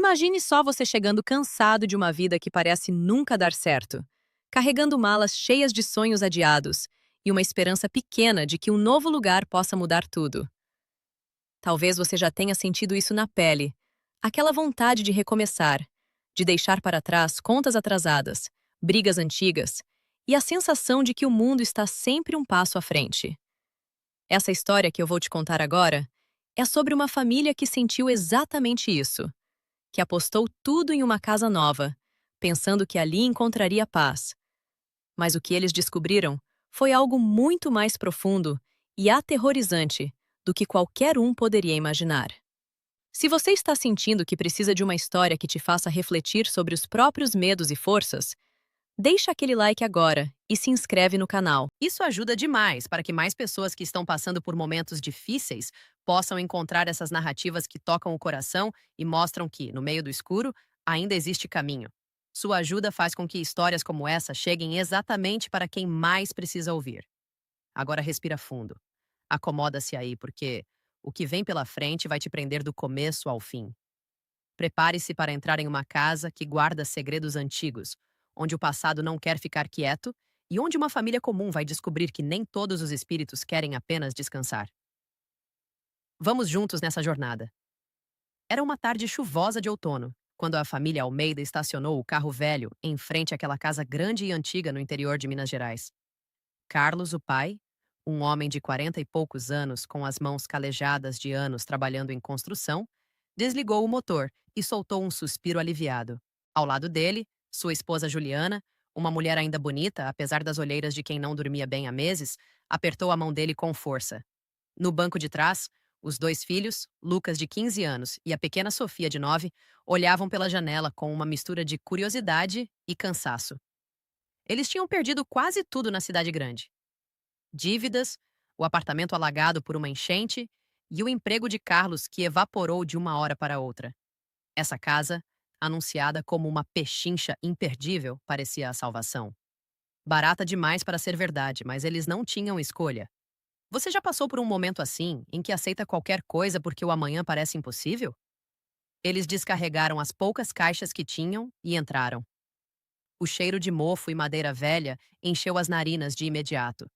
Imagine só você chegando cansado de uma vida que parece nunca dar certo, carregando malas cheias de sonhos adiados e uma esperança pequena de que um novo lugar possa mudar tudo. Talvez você já tenha sentido isso na pele, aquela vontade de recomeçar, de deixar para trás contas atrasadas, brigas antigas e a sensação de que o mundo está sempre um passo à frente. Essa história que eu vou te contar agora é sobre uma família que sentiu exatamente isso, que apostou tudo em uma casa nova, pensando que ali encontraria paz. Mas o que eles descobriram foi algo muito mais profundo e aterrorizante do que qualquer um poderia imaginar. Se você está sentindo que precisa de uma história que te faça refletir sobre os próprios medos e forças, deixa aquele like agora e se inscreve no canal. Isso ajuda demais para que mais pessoas que estão passando por momentos difíceis possam encontrar essas narrativas que tocam o coração e mostram que, no meio do escuro, ainda existe caminho. Sua ajuda faz com que histórias como essa cheguem exatamente para quem mais precisa ouvir. Agora respira fundo. Acomoda-se aí, porque o que vem pela frente vai te prender do começo ao fim. Prepare-se para entrar em uma casa que guarda segredos antigos, onde o passado não quer ficar quieto e onde uma família comum vai descobrir que nem todos os espíritos querem apenas descansar. Vamos juntos nessa jornada. Era uma tarde chuvosa de outono, quando a família Almeida estacionou o carro velho em frente àquela casa grande e antiga no interior de Minas Gerais. Carlos, o pai, um homem de 40 e poucos anos, com as mãos calejadas de anos trabalhando em construção, desligou o motor e soltou um suspiro aliviado. Ao lado dele, sua esposa Juliana, uma mulher ainda bonita, apesar das olheiras de quem não dormia bem há meses, apertou a mão dele com força. No banco de trás, os dois filhos, Lucas de 15 anos e a pequena Sofia de 9, olhavam pela janela com uma mistura de curiosidade e cansaço. Eles tinham perdido quase tudo na cidade grande: dívidas, o apartamento alagado por uma enchente e o emprego de Carlos que evaporou de uma hora para outra. Essa casa, anunciada como uma pechincha imperdível, parecia a salvação. Barata demais para ser verdade, mas eles não tinham escolha. Você já passou por um momento assim, em que aceita qualquer coisa porque o amanhã parece impossível? Eles descarregaram as poucas caixas que tinham e entraram. O cheiro de mofo e madeira velha encheu as narinas de imediato.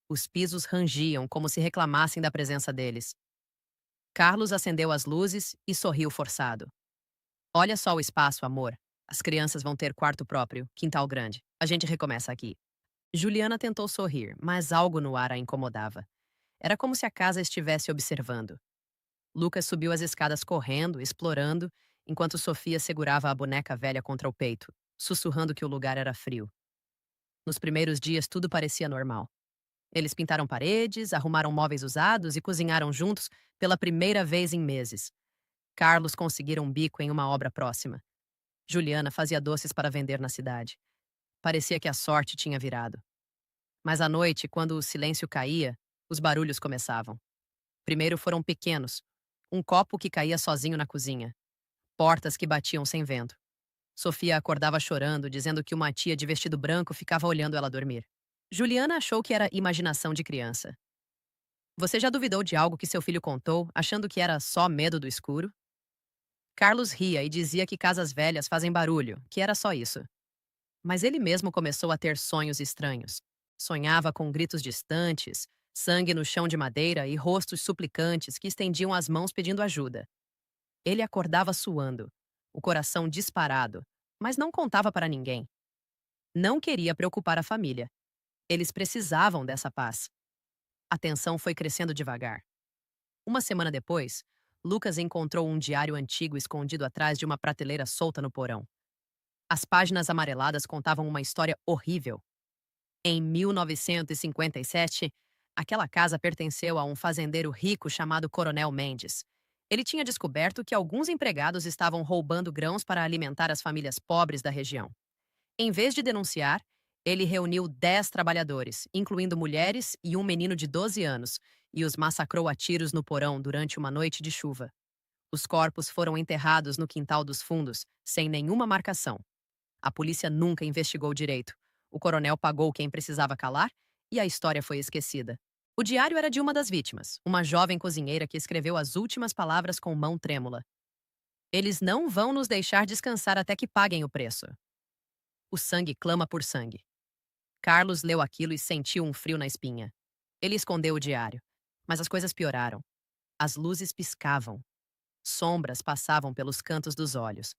Os pisos rangiam como se reclamassem da presença deles. Carlos acendeu as luzes e sorriu forçado. Olha só o espaço, amor. As crianças vão ter quarto próprio, quintal grande. A gente recomeça aqui. Juliana tentou sorrir, mas algo no ar a incomodava. Era como se a casa estivesse observando. Lucas subiu as escadas correndo, explorando, enquanto Sofia segurava a boneca velha contra o peito, sussurrando que o lugar era frio. Nos primeiros dias tudo parecia normal. Eles pintaram paredes, arrumaram móveis usados e cozinharam juntos pela primeira vez em meses. Carlos conseguira um bico em uma obra próxima. Juliana fazia doces para vender na cidade. Parecia que a sorte tinha virado. Mas à noite, quando o silêncio caía, os barulhos começavam. Primeiro foram pequenos: um copo que caía sozinho na cozinha, portas que batiam sem vento. Sofia acordava chorando, dizendo que uma tia de vestido branco ficava olhando ela dormir. Juliana achou que era imaginação de criança. Você já duvidou de algo que seu filho contou, achando que era só medo do escuro? Carlos ria e dizia que casas velhas fazem barulho, que era só isso. Mas ele mesmo começou a ter sonhos estranhos. Sonhava com gritos distantes, sangue no chão de madeira e rostos suplicantes que estendiam as mãos pedindo ajuda. Ele acordava suando, o coração disparado, mas não contava para ninguém. Não queria preocupar a família. Eles precisavam dessa paz. A tensão foi crescendo devagar. Uma semana depois, Lucas encontrou um diário antigo escondido atrás de uma prateleira solta no porão. As páginas amareladas contavam uma história horrível. Em 1957, aquela casa pertenceu a um fazendeiro rico chamado Coronel Mendes. Ele tinha descoberto que alguns empregados estavam roubando grãos para alimentar as famílias pobres da região. Em vez de denunciar, ele reuniu 10 trabalhadores, incluindo mulheres e um menino de 12 anos, e os massacrou a tiros no porão durante uma noite de chuva. Os corpos foram enterrados no quintal dos fundos, sem nenhuma marcação. A polícia nunca investigou direito. O coronel pagou quem precisava calar e a história foi esquecida. O diário era de uma das vítimas, uma jovem cozinheira que escreveu as últimas palavras com mão trêmula. Eles não vão nos deixar descansar até que paguem o preço. O sangue clama por sangue. Carlos leu aquilo e sentiu um frio na espinha. Ele escondeu o diário. Mas as coisas pioraram. As luzes piscavam. Sombras passavam pelos cantos dos olhos.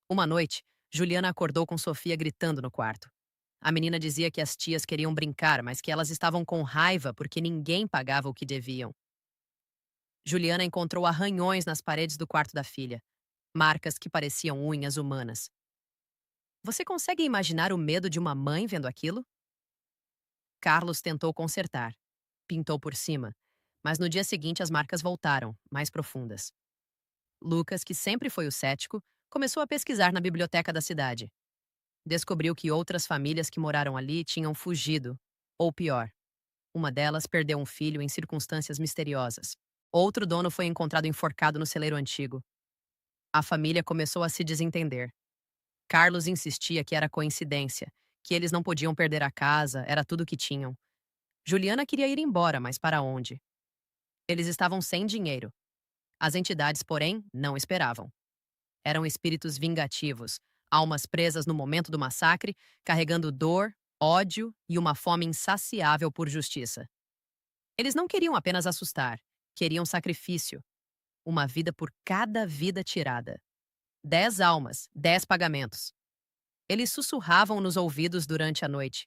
Uma noite, Juliana acordou com Sofia gritando no quarto. A menina dizia que as tias queriam brincar, mas que elas estavam com raiva porque ninguém pagava o que deviam. Juliana encontrou arranhões nas paredes do quarto da filha, marcas que pareciam unhas humanas. Você consegue imaginar o medo de uma mãe vendo aquilo? Carlos tentou consertar. Pintou por cima, mas no dia seguinte as marcas voltaram, mais profundas. Lucas, que sempre foi o cético, começou a pesquisar na biblioteca da cidade. Descobriu que outras famílias que moraram ali tinham fugido, ou pior, uma delas perdeu um filho em circunstâncias misteriosas. Outro dono foi encontrado enforcado no celeiro antigo. A família começou a se desentender. Carlos insistia que era coincidência, que eles não podiam perder a casa, era tudo que tinham. Juliana queria ir embora, mas para onde? Eles estavam sem dinheiro. As entidades, porém, não esperavam. Eram espíritos vingativos, almas presas no momento do massacre, carregando dor, ódio e uma fome insaciável por justiça. Eles não queriam apenas assustar, queriam sacrifício. Uma vida por cada vida tirada. 10 almas, 10 pagamentos. Eles sussurravam nos ouvidos durante a noite.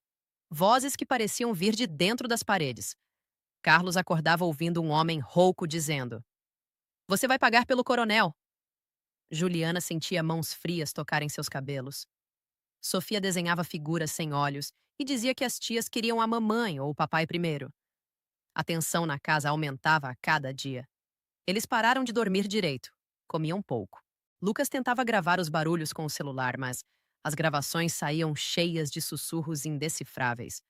Vozes que pareciam vir de dentro das paredes. Carlos acordava ouvindo um homem rouco dizendo: Você vai pagar pelo coronel. Juliana sentia mãos frias tocarem seus cabelos. Sofia desenhava figuras sem olhos e dizia que as tias queriam a mamãe ou o papai primeiro. A tensão na casa aumentava a cada dia. Eles pararam de dormir direito. Comiam pouco. Lucas tentava gravar os barulhos com o celular, mas as gravações saíam cheias de sussurros indecifráveis.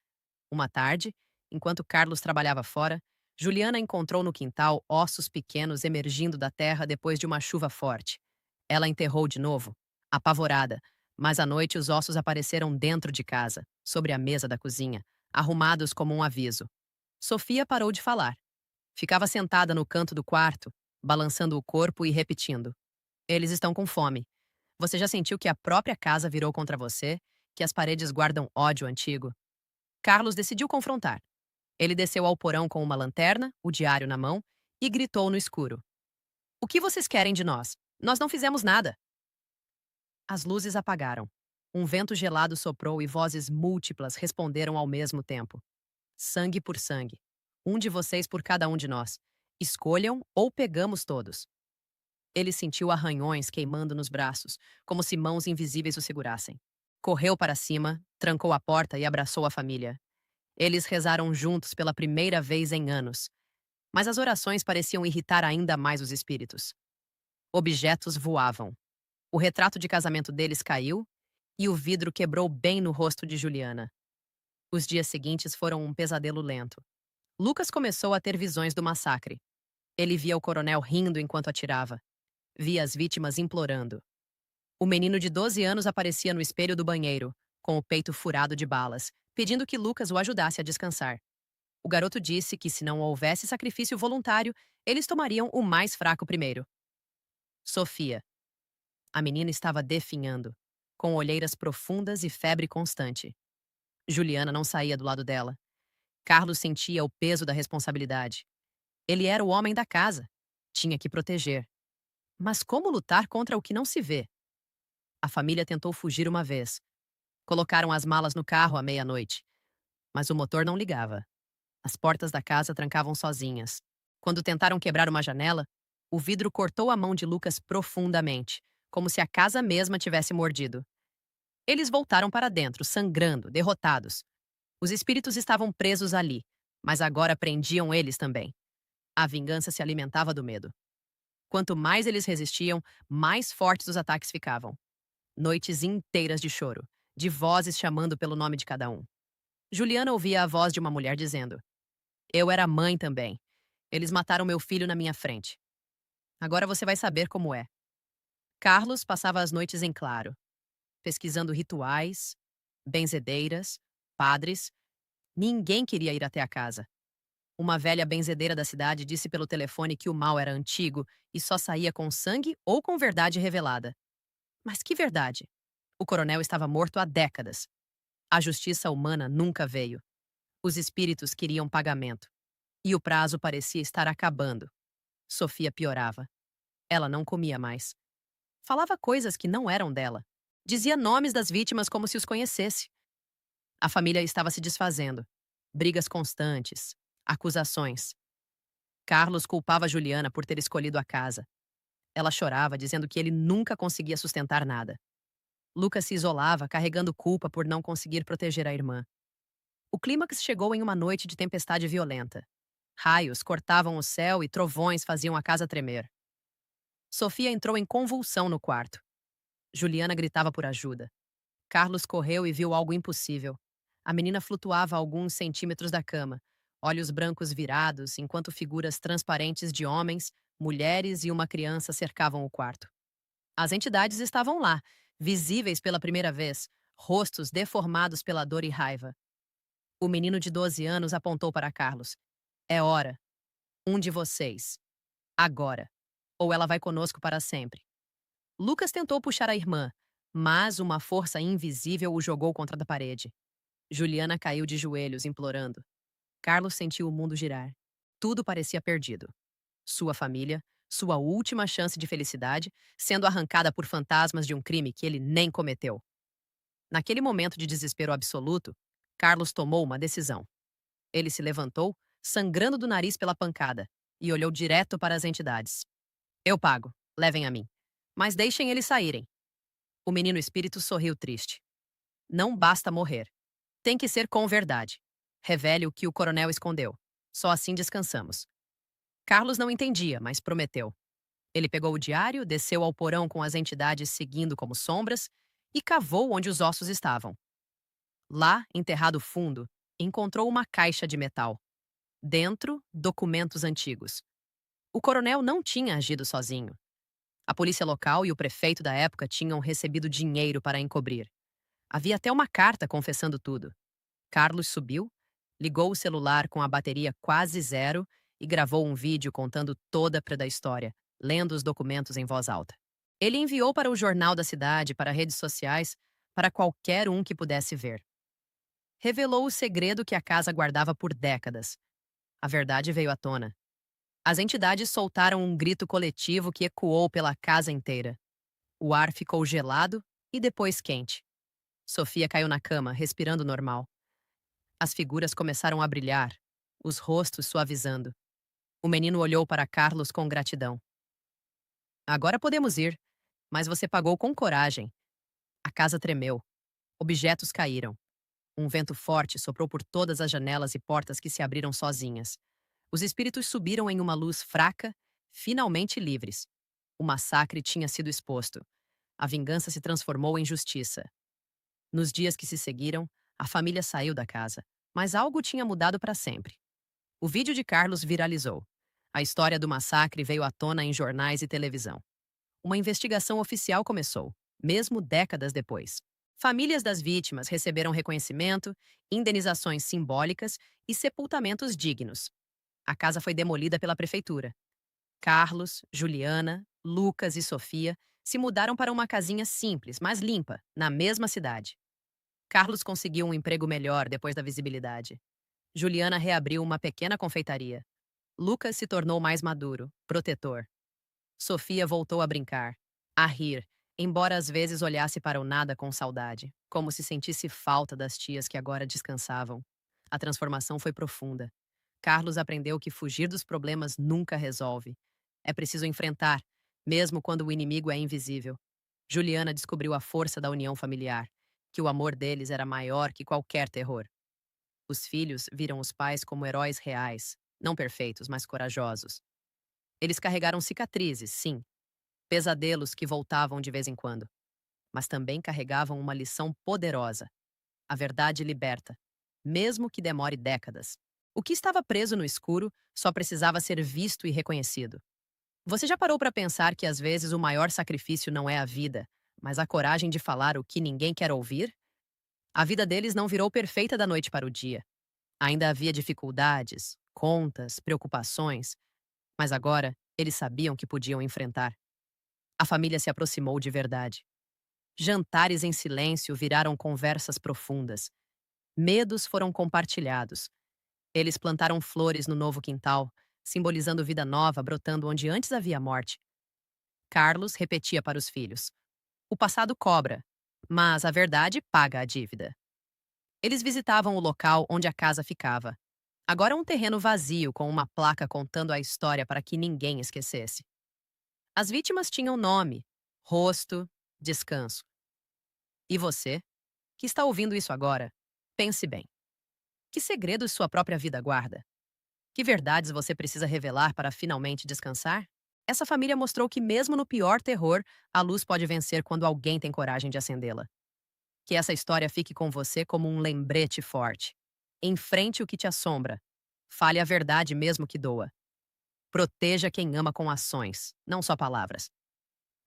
Uma tarde, enquanto Carlos trabalhava fora, Juliana encontrou no quintal ossos pequenos emergindo da terra depois de uma chuva forte. Ela enterrou de novo, apavorada, mas à noite os ossos apareceram dentro de casa, sobre a mesa da cozinha, arrumados como um aviso. Sofia parou de falar. Ficava sentada no canto do quarto, balançando o corpo e repetindo: Eles estão com fome. Você já sentiu que a própria casa virou contra você? Que as paredes guardam ódio antigo? Carlos decidiu confrontar. Ele desceu ao porão com uma lanterna, o diário na mão, e gritou no escuro: O que vocês querem de nós? Nós não fizemos nada. As luzes apagaram. Um vento gelado soprou e vozes múltiplas responderam ao mesmo tempo. Sangue por sangue. Um de vocês por cada um de nós. Escolham ou pegamos todos. Ele sentiu arranhões queimando nos braços, como se mãos invisíveis o segurassem. Correu para cima, trancou a porta e abraçou a família. Eles rezaram juntos pela primeira vez em anos. Mas as orações pareciam irritar ainda mais os espíritos. Objetos voavam. O retrato de casamento deles caiu e o vidro quebrou bem no rosto de Juliana. Os dias seguintes foram um pesadelo lento. Lucas começou a ter visões do massacre. Ele via o coronel rindo enquanto atirava. Via as vítimas implorando. O menino de 12 anos aparecia no espelho do banheiro, com o peito furado de balas, pedindo que Lucas o ajudasse a descansar. O garoto disse que, se não houvesse sacrifício voluntário, eles tomariam o mais fraco primeiro. Sofia. A menina estava definhando, com olheiras profundas e febre constante. Juliana não saía do lado dela. Carlos sentia o peso da responsabilidade. Ele era o homem da casa. Tinha que proteger. Mas como lutar contra o que não se vê? A família tentou fugir uma vez. Colocaram as malas no carro à meia-noite. Mas o motor não ligava. As portas da casa trancavam sozinhas. Quando tentaram quebrar uma janela, o vidro cortou a mão de Lucas profundamente, como se a casa mesma tivesse mordido. Eles voltaram para dentro, sangrando, derrotados. Os espíritos estavam presos ali, mas agora prendiam eles também. A vingança se alimentava do medo. Quanto mais eles resistiam, mais fortes os ataques ficavam. Noites inteiras de choro, de vozes chamando pelo nome de cada um. Juliana ouvia a voz de uma mulher dizendo: Eu era mãe também. Eles mataram meu filho na minha frente. Agora você vai saber como é. Carlos passava as noites em claro, pesquisando rituais, benzedeiras, padres. Ninguém queria ir até a casa. Uma velha benzedeira da cidade disse pelo telefone que o mal era antigo e só saía com sangue ou com verdade revelada. Mas que verdade? O coronel estava morto há décadas. A justiça humana nunca veio. Os espíritos queriam pagamento. E o prazo parecia estar acabando. Sofia piorava. Ela não comia mais. Falava coisas que não eram dela. Dizia nomes das vítimas como se os conhecesse. A família estava se desfazendo. Brigas constantes. Acusações. Carlos culpava Juliana por ter escolhido a casa. Ela chorava, dizendo que ele nunca conseguia sustentar nada. Lucas se isolava, carregando culpa por não conseguir proteger a irmã. O clímax chegou em uma noite de tempestade violenta. Raios cortavam o céu e trovões faziam a casa tremer. Sofia entrou em convulsão no quarto. Juliana gritava por ajuda. Carlos correu e viu algo impossível. A menina flutuava a alguns centímetros da cama, olhos brancos virados, enquanto figuras transparentes de homens, mulheres e uma criança cercavam o quarto. As entidades estavam lá, visíveis pela primeira vez, rostos deformados pela dor e raiva. O menino de 12 anos apontou para Carlos. É hora. Um de vocês. Agora. Ou ela vai conosco para sempre. Lucas tentou puxar a irmã, mas uma força invisível o jogou contra a parede. Juliana caiu de joelhos, implorando. Carlos sentiu o mundo girar. Tudo parecia perdido. Sua família, sua última chance de felicidade, sendo arrancada por fantasmas de um crime que ele nem cometeu. Naquele momento de desespero absoluto, Carlos tomou uma decisão. Ele se levantou, sangrando do nariz pela pancada, e olhou direto para as entidades. Eu pago, levem a mim. Mas deixem eles saírem. O menino espírito sorriu triste. Não basta morrer. Tem que ser com verdade. Revele o que o coronel escondeu. Só assim descansamos. Carlos não entendia, mas prometeu. Ele pegou o diário, desceu ao porão com as entidades seguindo como sombras e cavou onde os ossos estavam. Lá, enterrado fundo, encontrou uma caixa de metal. Dentro, documentos antigos. O coronel não tinha agido sozinho. A polícia local e o prefeito da época tinham recebido dinheiro para encobrir. Havia até uma carta confessando tudo. Carlos subiu, ligou o celular com a bateria quase zero e gravou um vídeo contando toda a história, lendo os documentos em voz alta. Ele enviou para o jornal da cidade, para redes sociais, para qualquer um que pudesse ver. Revelou o segredo que a casa guardava por décadas. A verdade veio à tona. As entidades soltaram um grito coletivo que ecoou pela casa inteira. O ar ficou gelado e depois quente. Sofia caiu na cama, respirando normal. As figuras começaram a brilhar, os rostos suavizando. O menino olhou para Carlos com gratidão. Agora podemos ir, mas você pagou com coragem. A casa tremeu. Objetos caíram. Um vento forte soprou por todas as janelas e portas que se abriram sozinhas. Os espíritos subiram em uma luz fraca, finalmente livres. O massacre tinha sido exposto. A vingança se transformou em justiça. Nos dias que se seguiram, a família saiu da casa, mas algo tinha mudado para sempre. O vídeo de Carlos viralizou. A história do massacre veio à tona em jornais e televisão. Uma investigação oficial começou, mesmo décadas depois. Famílias das vítimas receberam reconhecimento, indenizações simbólicas e sepultamentos dignos. A casa foi demolida pela prefeitura. Carlos, Juliana, Lucas e Sofia se mudaram para uma casinha simples, mas limpa, na mesma cidade. Carlos conseguiu um emprego melhor depois da visibilidade. Juliana reabriu uma pequena confeitaria. Lucas se tornou mais maduro, protetor. Sofia voltou a brincar, a rir, embora às vezes olhasse para o nada com saudade, como se sentisse falta das tias que agora descansavam. A transformação foi profunda. Carlos aprendeu que fugir dos problemas nunca resolve. É preciso enfrentar, mesmo quando o inimigo é invisível. Juliana descobriu a força da união familiar, que o amor deles era maior que qualquer terror. Os filhos viram os pais como heróis reais, não perfeitos, mas corajosos. Eles carregaram cicatrizes, sim, pesadelos que voltavam de vez em quando, mas também carregavam uma lição poderosa. A verdade liberta, mesmo que demore décadas. O que estava preso no escuro só precisava ser visto e reconhecido. Você já parou para pensar que às vezes o maior sacrifício não é a vida, mas a coragem de falar o que ninguém quer ouvir? A vida deles não virou perfeita da noite para o dia. Ainda havia dificuldades, contas, preocupações, mas agora eles sabiam que podiam enfrentar. A família se aproximou de verdade. Jantares em silêncio viraram conversas profundas. Medos foram compartilhados. Eles plantaram flores no novo quintal, simbolizando vida nova brotando onde antes havia morte. Carlos repetia para os filhos: o passado cobra, mas a verdade paga a dívida. Eles visitavam o local onde a casa ficava. Agora um terreno vazio com uma placa contando a história para que ninguém esquecesse. As vítimas tinham nome, rosto, descanso. E você, que está ouvindo isso agora, pense bem. Que segredos sua própria vida guarda? Que verdades você precisa revelar para finalmente descansar? Essa família mostrou que, mesmo no pior terror, a luz pode vencer quando alguém tem coragem de acendê-la. Que essa história fique com você como um lembrete forte. Enfrente o que te assombra. Fale a verdade mesmo que doa. Proteja quem ama com ações, não só palavras.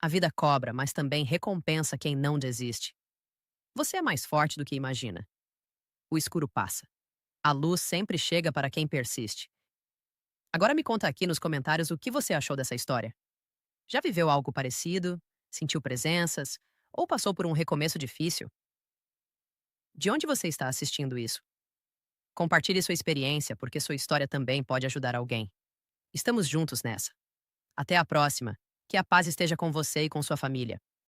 A vida cobra, mas também recompensa quem não desiste. Você é mais forte do que imagina. O escuro passa. A luz sempre chega para quem persiste. Agora me conta aqui nos comentários o que você achou dessa história. Já viveu algo parecido? Sentiu presenças? Ou passou por um recomeço difícil? De onde você está assistindo isso? Compartilhe sua experiência, porque sua história também pode ajudar alguém. Estamos juntos nessa. Até a próxima. Que a paz esteja com você e com sua família.